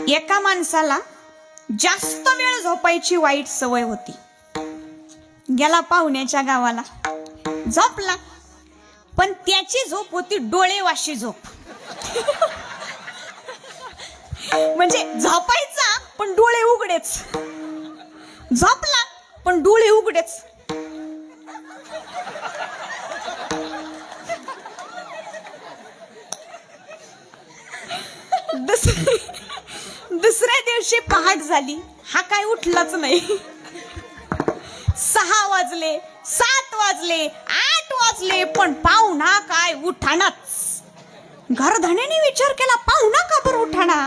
एका माणसाला जास्त वेळ झोपायची वाईट सवय होती. गेला पाहुण्याच्या गावाला, झोपला, पण त्याची झोप होती डोळेवाशी झोप. म्हणजे झोपायचा पण डोळे उघडेच, झोपला पण डोळे उघडेच. दुसऱ्या दिवशी पहाट झाली, हा काय उठलाच नाही. 6 वाजले, 7 वाजले, 8 वाजले, पण पाहुणा काय उठानाच. घरधण्याने विचार केला, पाहुणा का बरं उठाना.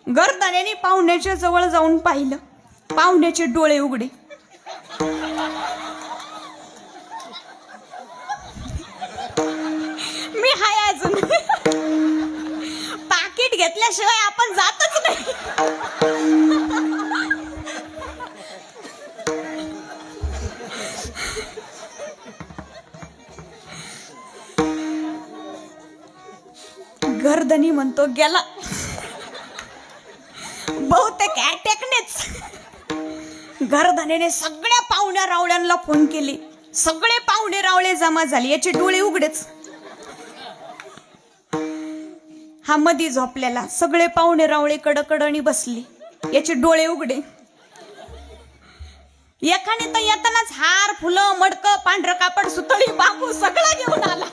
घरधण्याने पाहुण्याच्या जवळ जाऊन पाहिलं, पाहुण्याचे डोळे उघडे. मी हाय अजून. पाकिट घेतल्याशिवाय आपण जातच नाही. गर्दनी म्हणतो गेला, बहुतेक अटॅकनेच. गर्दनीने सगळ्या पाहुण्या रावळ्यांना फोन केले, सगळे पाहुणे रावळे जमा झाले, याचे डोळे उघडेच. हा मधी झोपलेला, सगळे पाहुणे रावळे कडकडणी बसले, याचे डोळे उघडे. एकाने तर येतानाच हार, फुलं, मडकं, पांढरं कापड, सुतळी, बांबू सगळं घेऊन आला.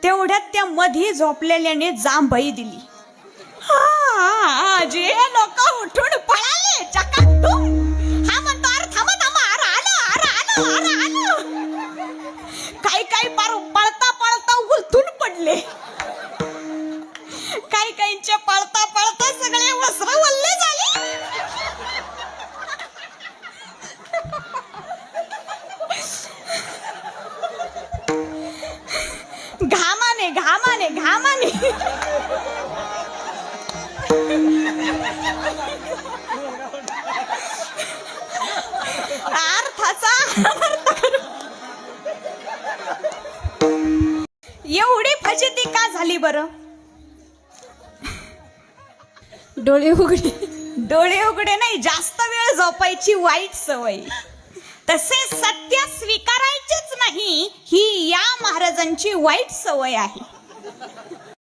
तेवढ्यात त्या मधी झोपलेल्याने जांभई दिली. जे लोक उठून पळाले चकाटूम. हा म्हणतो, अरे थांबा थांबा, अरे आलं, अरे आलं, अरे आलं. काही पार पळता पळता उलटून पडले, काहींचे पळता पळता सगळे वस्त्र वल्ले झाले. घामाने घामाने घामाने. अर्थाचा एवढी फजिती का झाली बरं. डोळे उघडे, डोळे उघडे नाही, जास्त वेळ झोपायची वाईट सवय. तसे सत्य स्वीकारायचेच नाही, ही या महाराजांची वाईट सवय आहे.